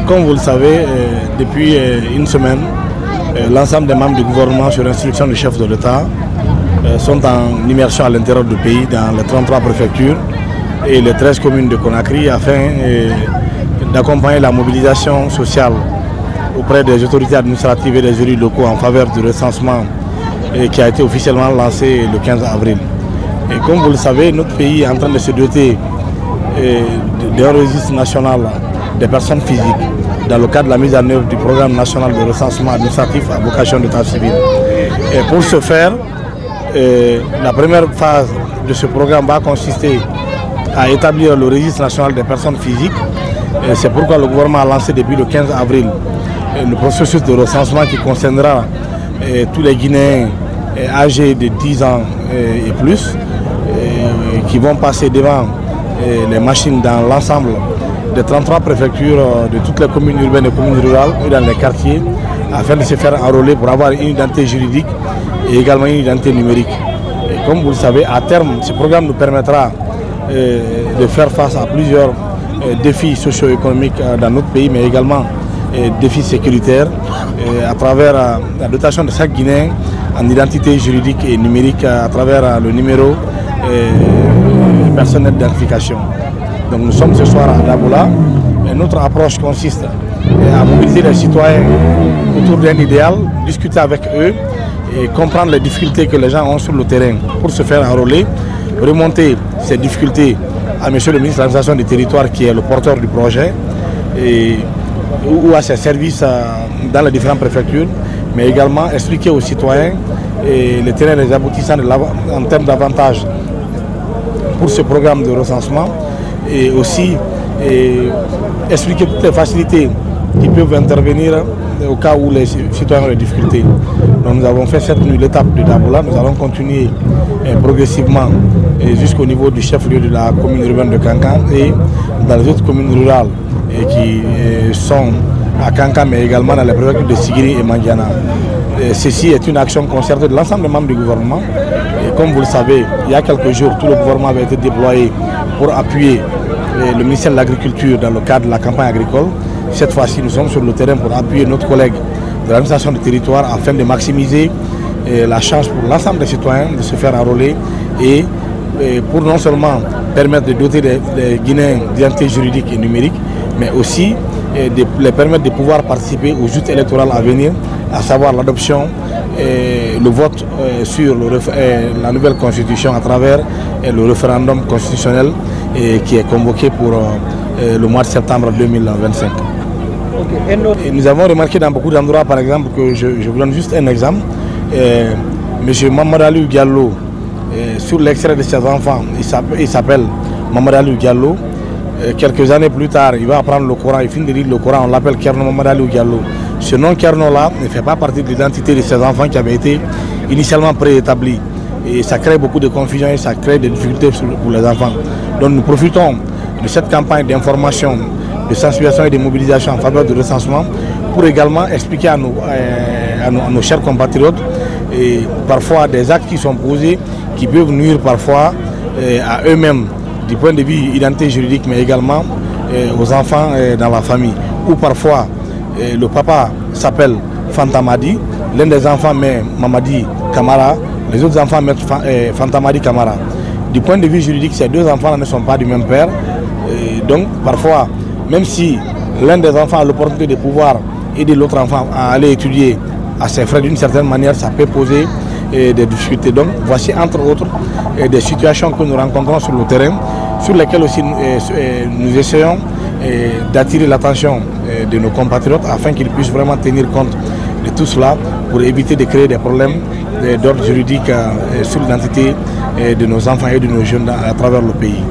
Comme vous le savez, depuis une semaine, l'ensemble des membres du gouvernement, sur instruction du chef de l'État, sont en immersion à l'intérieur du pays, dans les 33 préfectures et les 13 communes de Conakry, afin d'accompagner la mobilisation sociale auprès des autorités administratives et des élus locaux en faveur du recensement qui a été officiellement lancé le 15 avril. Et comme vous le savez, notre pays est en train de se doter d'un registre national des personnes physiques dans le cadre de la mise en œuvre du programme national de recensement administratif à vocation d'état civil. Et pour ce faire, la première phase de ce programme va consister à établir le registre national des personnes physiques. C'est pourquoi le gouvernement a lancé depuis le 15 avril le processus de recensement qui concernera tous les Guinéens âgés de 10 ans et plus, qui vont passer devant les machines dans l'ensemble des 33 préfectures de toutes les communes urbaines et communes rurales et dans les quartiers, afin de se faire enrôler pour avoir une identité juridique et également une identité numérique. Et comme vous le savez, à terme, ce programme nous permettra de faire face à plusieurs défis socio-économiques dans notre pays, mais également défis sécuritaires à travers la dotation de chaque Guinéen en identité juridique et numérique à travers le numéro personnel d'identification. Donc nous sommes ce soir à Daboula et notre approche consiste à mobiliser les citoyens autour d'un idéal, discuter avec eux et comprendre les difficultés que les gens ont sur le terrain pour se faire enrôler, remonter ces difficultés à monsieur le ministre de l'administration du territoire qui est le porteur du projet ou à ses services dans les différentes préfectures, mais également expliquer aux citoyens les terrains et les aboutissants en termes d'avantages pour ce programme de recensement et aussi expliquer toutes les facilités qui peuvent intervenir au cas où les citoyens ont des difficultés. Donc nous avons fait cette nuit l'étape de Daboula, nous allons continuer progressivement jusqu'au niveau du chef-lieu de la commune urbaine de Kankan et dans les autres communes rurales qui sont à Kankan mais également dans les préfectures de Sigiri et Mandiana. Ceci est une action concertée de l'ensemble des membres du gouvernement. Et comme vous le savez, il y a quelques jours, tout le gouvernement avait été déployé pour appuyer le ministère de l'Agriculture dans le cadre de la campagne agricole. Cette fois-ci, nous sommes sur le terrain pour appuyer notre collègue de l'administration du territoire afin de maximiser la chance pour l'ensemble des citoyens de se faire enrôler et pour non seulement permettre de doter les Guinéens d'identité juridique et numérique, mais aussi de les permettre de pouvoir participer aux joutes électorales à venir, à savoir l'adoption et le vote sur la nouvelle constitution à travers le référendum constitutionnel qui est convoqué pour le mois de septembre 2025. Et nous avons remarqué dans beaucoup d'endroits, par exemple, que je vous donne juste un exemple, M. Mamadou Diallo, sur l'extrait de ses enfants, il s'appelle Mamadou Diallo. Quelques années plus tard, il va apprendre le Coran, il finit de lire le Coran, on l'appelle Kerno Mamadou Diallo. Ce nom Kerno-là ne fait pas partie de l'identité de ses enfants qui avait été initialement préétabli. Et ça crée beaucoup de confusion et ça crée des difficultés pour les enfants. Donc nous profitons de cette campagne d'information, de sensibilisation et de mobilisation en faveur du recensement pour également expliquer à nos chers compatriotes et parfois des actes qui sont posés qui peuvent nuire parfois à eux-mêmes du point de vue identité juridique, mais également aux enfants dans la famille. Ou parfois, le papa s'appelle Fantamadi, l'un des enfants met Mamadi Kamara, les autres enfants mettent Fantamadi Kamara. Du point de vue juridique, ces deux enfants ne sont pas du même père. Donc, parfois, même si l'un des enfants a l'opportunité de pouvoir aider l'autre enfant à aller étudier à ses frais d'une certaine manière, ça peut poser des difficultés. Donc, voici entre autres des situations que nous rencontrons sur le terrain, sur lesquelles aussi nous essayons d'attirer l'attention de nos compatriotes afin qu'ils puissent vraiment tenir compte de tout cela pour éviter de créer des problèmes d'ordre juridique sur l'identité de nos enfants et de nos jeunes à travers le pays.